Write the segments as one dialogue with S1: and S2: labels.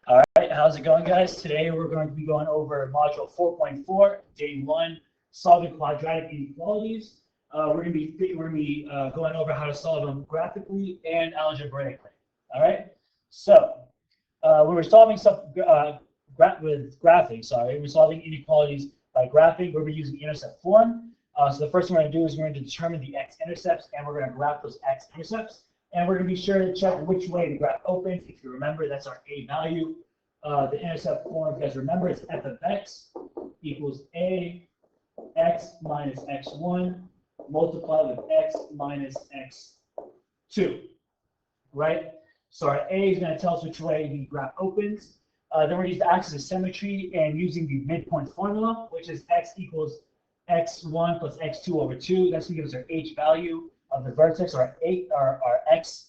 S1: All right, how's it going, guys? Today we're going to be going over module 4.4, day one, solving quadratic inequalities. We're gonna be going over how to solve them graphically and algebraically. All right. So when we're solving stuff with graphing, we're solving inequalities by graphing. We're using intercept form. So the first thing we're going to do is we're going to determine the x-intercepts, and we're going to graph those x-intercepts. And we're going to be sure to check which way the graph opens. If you remember, that's our a value. The intercept form, if you guys remember, is f of x equals a x minus x1 multiplied with x minus x2, right? So our a is going to tell us which way the graph opens. Then we're going to use the axis of symmetry and using the midpoint formula, which is x equals x1 plus x2 over 2. That's going to give us our h value of the vertex, or our x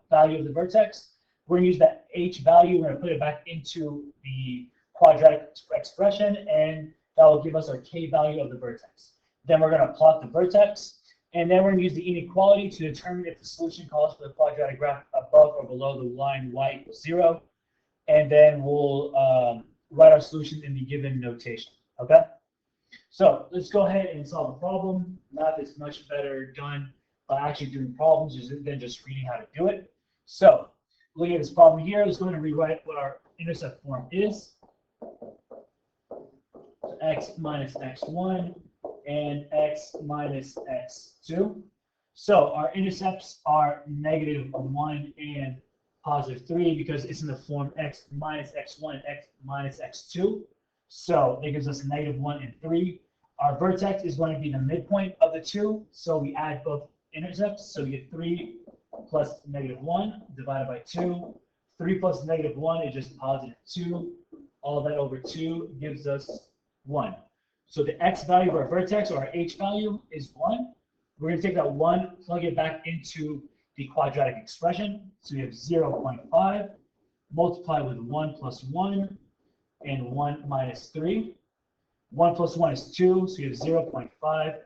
S1: value of the vertex. We're going to use that h value. We're going to put it back into the quadratic expression, and that will give us our k value of the vertex. Then we're going to plot the vertex, and then we're going to use the inequality to determine if the solution calls for the quadratic graph above or below the line y equals 0. And then we'll write our solution in the given notation. Okay? So let's go ahead and solve the problem. Math is much better done by actually doing problems than just reading how to do it. So looking at this problem here, let's go ahead and rewrite what our intercept form is. So x minus x1 and x minus x2. So our intercepts are -1 and +3 because it's in the form x minus x1 and x minus x2. So it gives us -1 and 3. Our vertex is going to be the midpoint of the two. So we add both intercepts. So we get 3 plus -1 divided by 2. 3 plus -1 is just +2. All that over 2 gives us 1. So the x value of our vertex, or our h value, is 1. We're going to take that 1, plug it back into the quadratic expression. So we have 0.5 multiplied with 1 plus 1 and 1 minus 3. 1 plus 1 is 2, so we have 0.5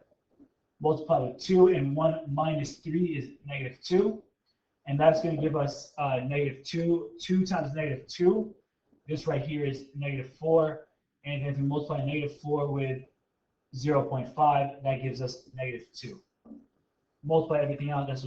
S1: multiplied with 2, and 1 minus 3 is -2. And that's going to give us -2. 2 times -2, this right here is -4. And then if we multiply -4 with 0.5, that gives us -2. Multiply everything out, that's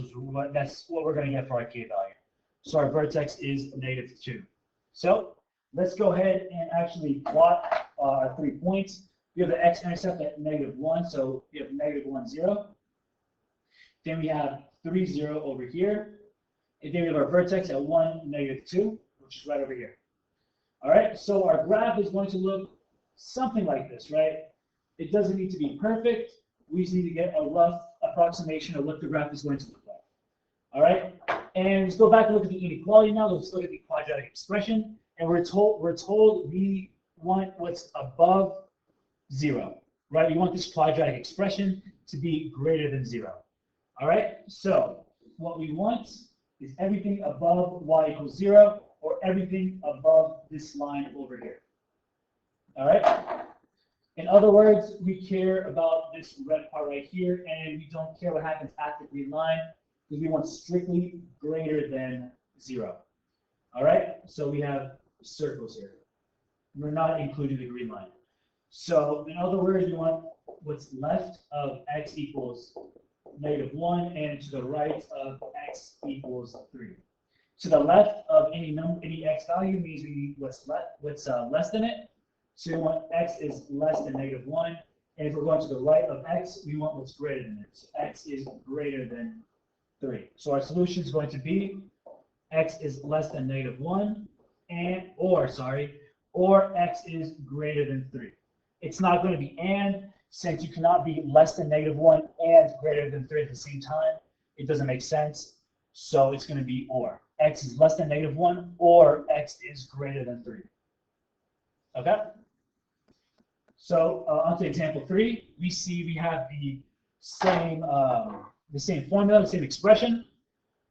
S1: what we're going to get for our k value. So our vertex is -2. So let's go ahead and actually plot our 3 points. We have the x-intercept at -1, so we have -1, 0. Then we have 3, 0 over here. And then we have our vertex at 1, -2, which is right over here. All right, so our graph is going to look something like this, right? It doesn't need to be perfect. We just need to get a rough approximation of what the graph is going to look like. All right, and let's go back and look at the inequality now. Let's look at the quadratic expression, and we're told we want what's above 0, right? We want this quadratic expression to be greater than 0. All right, so what we want is everything above y equals 0, or everything above this line over here. All right. In other words, we care about this red part right here, and we don't care what happens at the green line, because we want strictly greater than 0. All right, so we have circles here. We're not including the green line. So in other words, we want what's left of x equals -1, and to the right of x equals 3. To the left of any x value means we need what's less than it. So we want x is less than -1, and if we're going to the right of x, we want what's greater than it. So x is greater than 3. So our solution is going to be x is less than -1, or x is greater than 3. It's not going to be and, since you cannot be less than -1 and greater than 3 at the same time. It doesn't make sense. So it's going to be or. X is less than -1, or x is greater than 3. Okay? So on to example 3, we see we have the same formula, the same expression.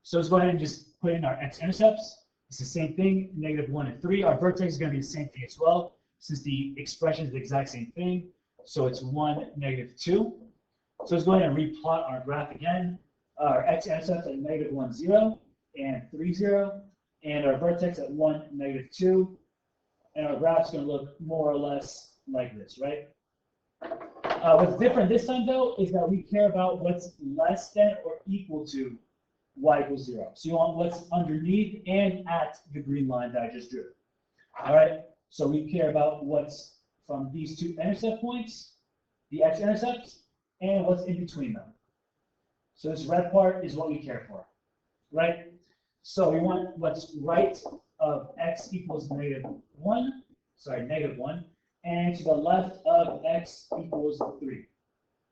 S1: So let's go ahead and just put in our x-intercepts. It's the same thing, -1 and 3. Our vertex is going to be the same thing as well, since the expression is the exact same thing. So it's 1, -2. So let's go ahead and replot our graph again. Our x-intercept at -1, 0, and 3, 0, and our vertex at 1, -2. and our graph's going to look more or less like this, right? What's different this time, though, is that we care about what's less than or equal to y equals 0. So you want what's underneath and at the green line that I just drew. All right, so we care about what's from these two intercept points, the x-intercepts, and what's in between them. So this red part is what we care for, right? So we want what's right of x equals negative 1, and to the left of x equals 3.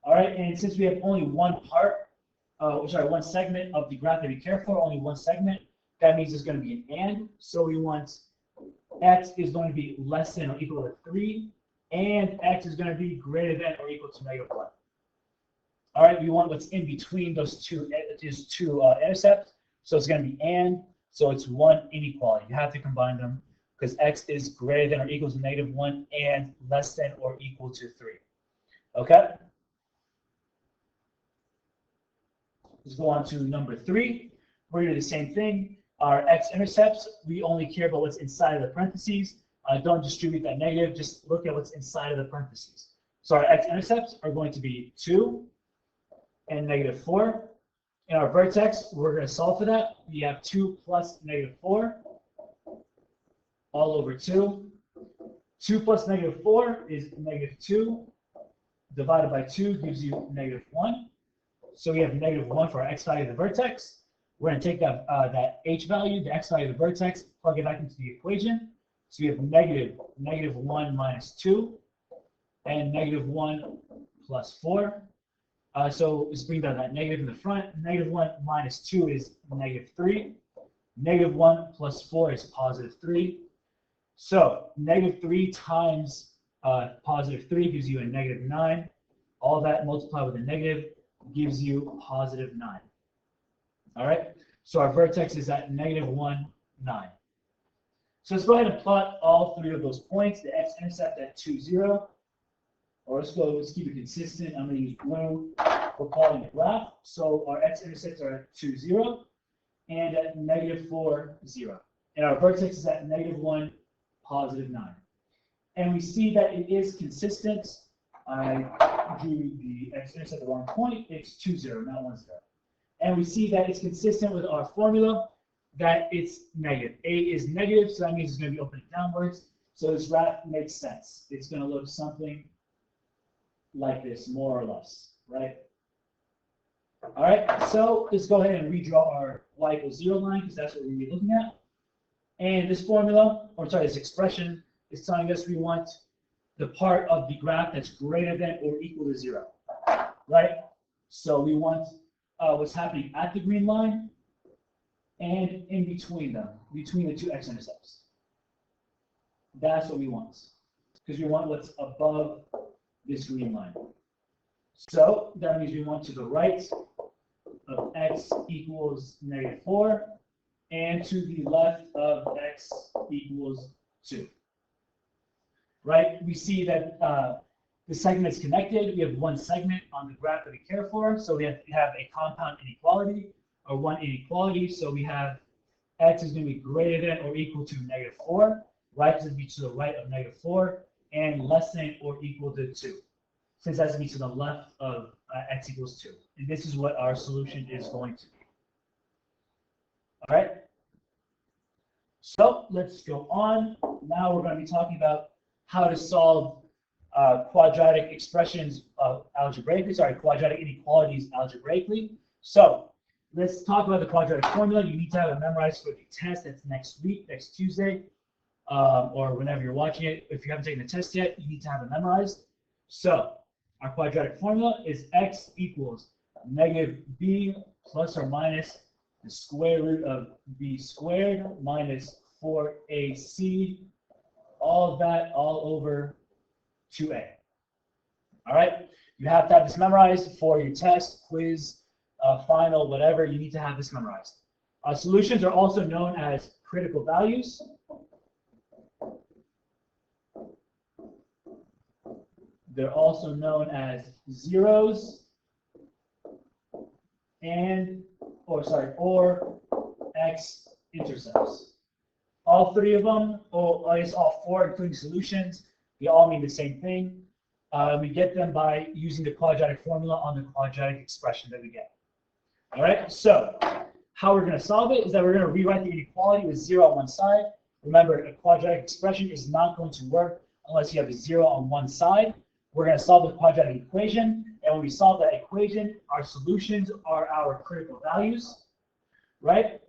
S1: All right, and since we have only one part, one segment of the graph that we care for, only one segment, that means it's going to be an and. So we want x is going to be less than or equal to 3, and x is going to be greater than or equal to negative 1. All right, we want what's in between those two intercepts. So it's going to be and, so it's one inequality. You have to combine them because x is greater than or equal to negative 1 and less than or equal to 3. Okay? Let's go on to number 3. We're going to do the same thing. Our x-intercepts, we only care about what's inside of the parentheses. Don't distribute that negative, just look at what's inside of the parentheses. So our x-intercepts are going to be 2 and negative 4. In our vertex, we're going to solve for that. We have 2 plus negative 4 all over 2. 2 plus negative 4 is negative 2. Divided by 2 gives you negative 1. So we have negative 1 for our x value of the vertex. We're going to take that, that h value, the x value of the vertex, plug it back into the equation. So we have negative 1 minus 2 and negative 1 plus 4. So let's bring down that negative in the front. Negative 1 minus 2 is negative 3. Negative 1 plus 4 is positive 3. So negative 3 times positive 3 gives you a negative 9. All that multiplied with a negative gives you positive 9. All right, so our vertex is at negative 1, 9. So let's go ahead and plot all three of those points. The x-intercept at 2, 0. Or let's keep it consistent. I'm going to use blue. We're plotting a graph. So our x-intercepts are at 2, 0 and at negative 4, 0. And our vertex is at negative 1, positive 9. And we see that it is consistent. I drew the x-intercept at the wrong point. It's 2, 0, not 1, 0. And we see that it's consistent with our formula that it's negative. A is negative, so that means it's going to be opening downwards. So this graph makes sense. It's going to look something like this, more or less, right? All right, so let's go ahead and redraw our y equals 0 line because that's what we're going to be looking at. And this formula, or sorry, this expression is telling us we want the part of the graph that's greater than or equal to 0, right? So we want what's happening at the green line and in between them, between the two x-intercepts. That's what we want, because we want what's above this green line. So that means we want to the right of x equals negative 4 and to the left of x equals 2. Right? We see that the segment is connected. We have one segment on the graph that we care for. So we have a compound inequality or one inequality. So we have x is going to be greater than or equal to negative 4. Y is going to be to the right of negative 4 and less than or equal to 2. Since that's going to be to the left of x equals 2. And this is what our solution is going to be. All right. So let's go on. Now we're going to be talking about how to solve quadratic expressions algebraically, quadratic inequalities algebraically. So let's talk about the quadratic formula. You need to have it memorized for the test. That's next week, next Tuesday, or whenever you're watching it. If you haven't taken the test yet, you need to have it memorized. So our quadratic formula is x equals negative b plus or minus the square root of b squared minus 4ac, all of that all over 2a. All right, you have to have this memorized for your test, quiz, final, whatever. You need to have this memorized. Solutions are also known as critical values. They're also known as zeros or x-intercepts. all three of them, or I guess all four, including solutions, they all mean the same thing. We get them by using the quadratic formula on the quadratic expression that we get. All right, so how we're going to solve it is that we're going to rewrite the inequality with 0 on one side. Remember, a quadratic expression is not going to work unless you have a 0 on one side. We're going to solve the quadratic equation, and when we solve that equation, our solutions are our critical values, right?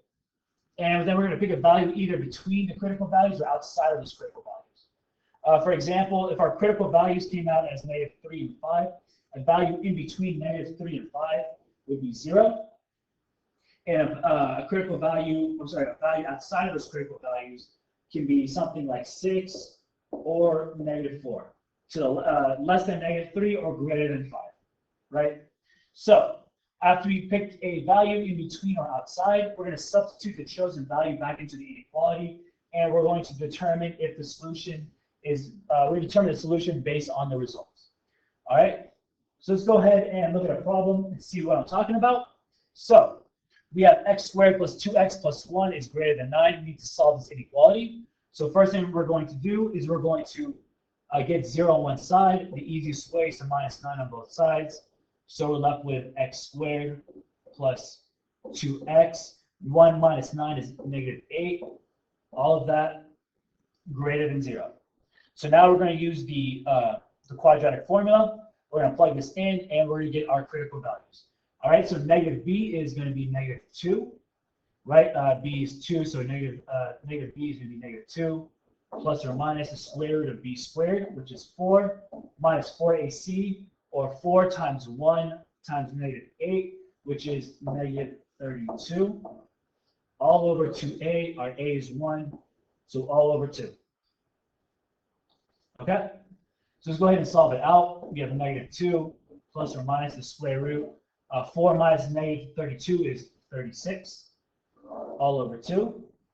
S1: And then we're going to pick a value either between the critical values or outside of those critical values. For example, if our critical values came out as -3 and 5, a value in between -3 and 5 would be 0. And a critical value, a value outside of those critical values can be something like 6 or -4. So less than -3 or greater than 5, right? So after we picked a value in between or outside, we're going to substitute the chosen value back into the inequality, and we're going to determine if the solution is, we determine the solution based on the results. All right, so let's go ahead and look at a problem and see what I'm talking about. So we have x squared plus 2x plus 1 is greater than 9. We need to solve this inequality. So first thing we're going to do is we're going to get 0 on one side. The easiest way is to -9 on both sides. So we're left with x squared plus 2x. 1 minus 9 is -8. All of that greater than 0. So now we're going to use the quadratic formula. We're going to plug this in, and we're going to get our critical values. All right, so negative b is going to be -2, right? B is 2, so negative b is going to be -2, plus or minus the square root of b squared, which is 4, minus 4ac, or 4 times 1 times -8, which is -32. All over 2a, our a is 1, so all over 2. Okay, so let's go ahead and solve it out. We have a -2 plus or minus the square root. 4 minus -32 is 36, all over 2.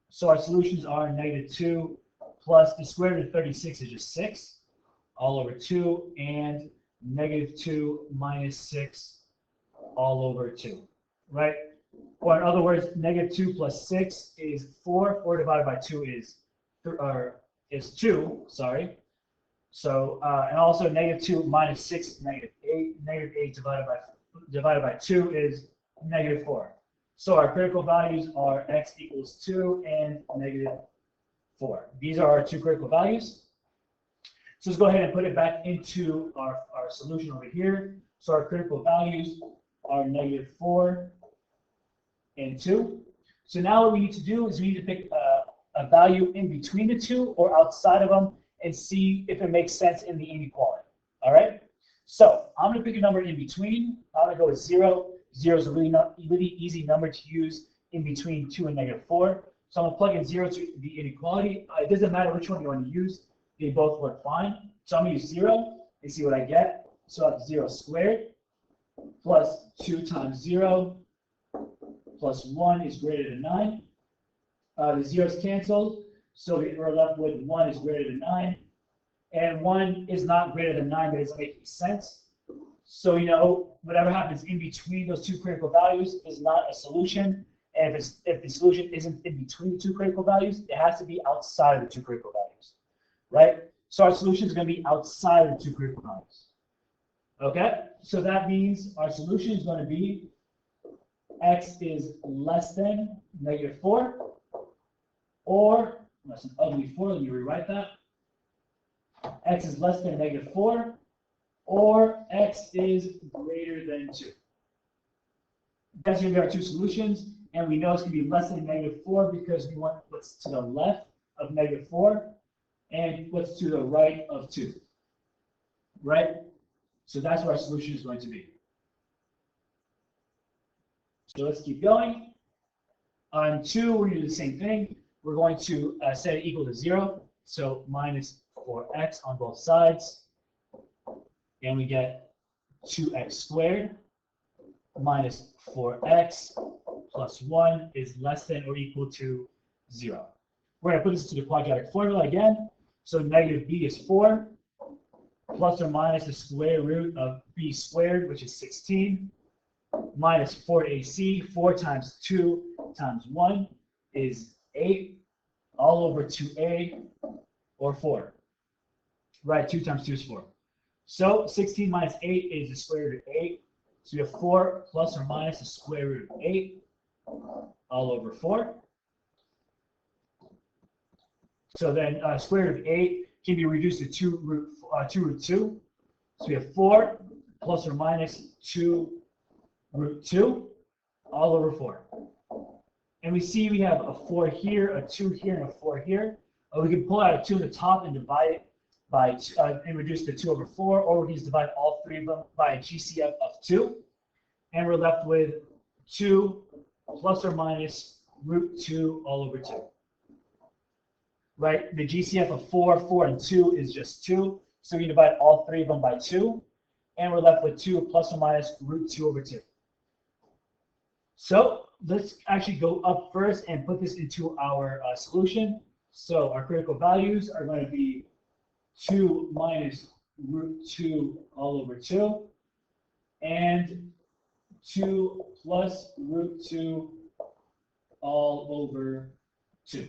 S1: So our solutions are -2 plus the square root of 36 is just 6, all over 2, and -2 minus 6, all over 2, right? Or in other words, -2 plus 6 is 4. 4 divided by 2 is 2, sorry. So, and also -2 minus 6 is -8. -8 divided by 2 is -4. So our critical values are x equals 2 and -4. These are our two critical values. So let's go ahead and put it back into our solution over here. So our critical values are -4 and 2. So now what we need to do is we need to pick a value in between the two or outside of them and see if it makes sense in the inequality. All right? So I'm going to pick a number in between. I'm going to go with 0. 0 is a really easy number to use in between 2 and -4. So I'm going to plug in 0 to the inequality. It doesn't matter which one you want to use. They both work fine. So I'm going to use 0 and see what I get. So I have 0 squared plus 2 times 0 plus 1 is greater than 9. The zeros canceled, so we're left with 1 is greater than 9. And 1 is not greater than 9, but it's making sense. So, you know, whatever happens in between those two critical values is not a solution. And if the solution isn't in between the two critical values, it has to be outside of the two critical values, right? So our solution is going to be outside of the two critical values. Okay, so that means our solution is going to be x is less than -4, or that's an ugly 4. Let me rewrite that. X is less than -4, or x is greater than 2. That's going to be our two solutions, and we know it's going to be less than -4 because we want what's to the left of -4 and what's to the right of 2, right? So that's what our solution is going to be. So let's keep going. On 2, we're going to do the same thing. We're going to set it equal to 0, so minus 4x on both sides, and we get 2x squared minus 4x plus 1 is less than or equal to 0. We're going to put this to the quadratic formula again. So negative b is 4, plus or minus the square root of b squared, which is 16, minus 4ac. 4 times 2 times 1 is 8, all over 2a, or 4. Right, 2 times 2 is 4. So 16 minus 8 is the square root of 8. So we have 4 plus or minus the square root of 8 all over 4. So then square root of 8 can be reduced to 2 root 2. So we have 4 plus or minus 2 root 2 all over 4. And we see we have a 4 here, a 2 here, and a 4 here. We can pull out a 2 in the top and divide it by and reduce the 2 over 4, or we can just divide all three of them by a GCF of 2. And we're left with 2 plus or minus root 2 all over 2. Right? The GCF of 4, 4, and 2 is just 2. So we divide all three of them by 2. And we're left with 2 plus or minus root 2 over 2. So let's actually go up first and put this into our solution. So our critical values are going to be 2 minus root 2 all over 2 and 2 plus root 2 all over 2.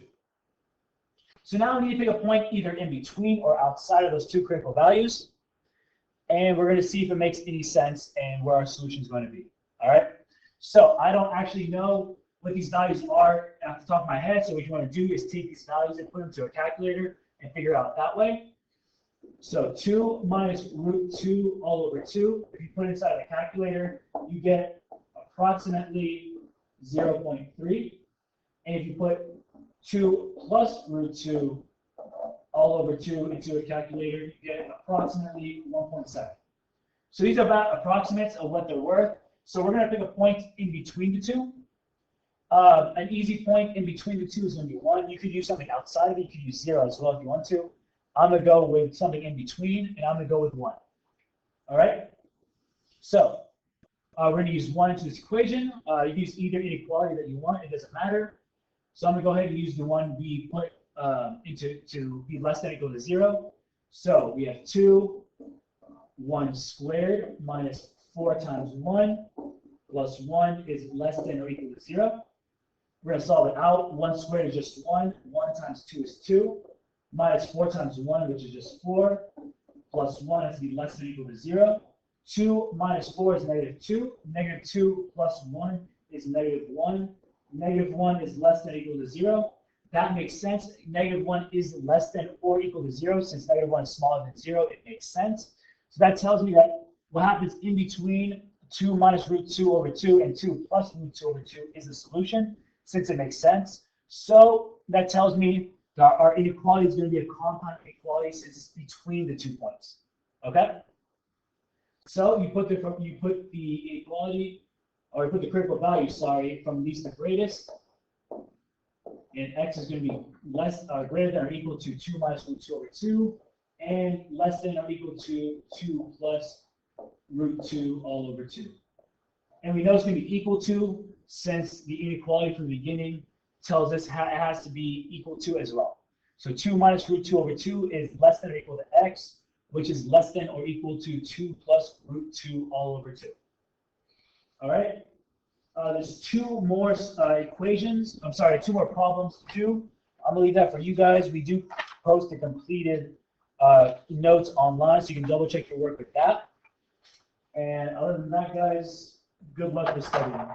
S1: So now we need to pick a point either in between or outside of those two critical values. And we're going to see if it makes any sense and where our solution is going to be. All right. So I don't actually know what these values are off the top of my head. So what you want to do is take these values and put them to a calculator and figure it out that way. So 2 minus root 2 all over 2. If you put it inside the calculator, you get approximately 0.3. And if you put 2 plus root 2 all over 2 into a calculator, you get approximately 1.7. So these are about approximates of what they're worth. So we're going to pick a point in between the two. An easy point in between the two is going to be 1. You could use something outside of it. You could use 0 as well if you want to. I'm going to go with something in between, and I'm going to go with 1. All right? So we're going to use 1 into this equation. You can use either inequality that you want. It doesn't matter. So I'm going to go ahead and use the one we put to be less than or equal to 0. So we have 2, 1 squared minus 4 times 1 plus 1 is less than or equal to 0. We're going to solve it out. 1 squared is just 1. 1 times 2 is 2. Minus 4 times 1, which is just 4. Plus 1 has to be less than or equal to 0. 2 minus 4 is negative 2. Negative 2 plus 1 is negative 1. Negative 1 is less than or equal to 0. That makes sense. Negative 1 is less than or equal to 0. Since negative 1 is smaller than 0, it makes sense. So that tells me that what happens in between 2 minus root 2 over 2 and 2 plus root 2 over 2 is the solution, since it makes sense. So that tells me that our inequality is going to be a compound inequality since it's between the 2 points. Okay? So you put the inequality, or you put the critical value, sorry, from least to greatest. And x is going to be greater than or equal to 2 minus root 2 over 2, and less than or equal to 2 plus root 2 all over 2. And we know it's going to be equal to, since the inequality from the beginning tells us it has to be equal to as well. So 2 minus root 2 over 2 is less than or equal to x, which is less than or equal to 2 plus root 2 all over 2. All right? There's 2 more equations. I'm sorry, 2 more problems to do. I'm going to leave that for you guys. We do post the completed notes online, so you can double check your work with that. And other than that, guys, good luck with studying.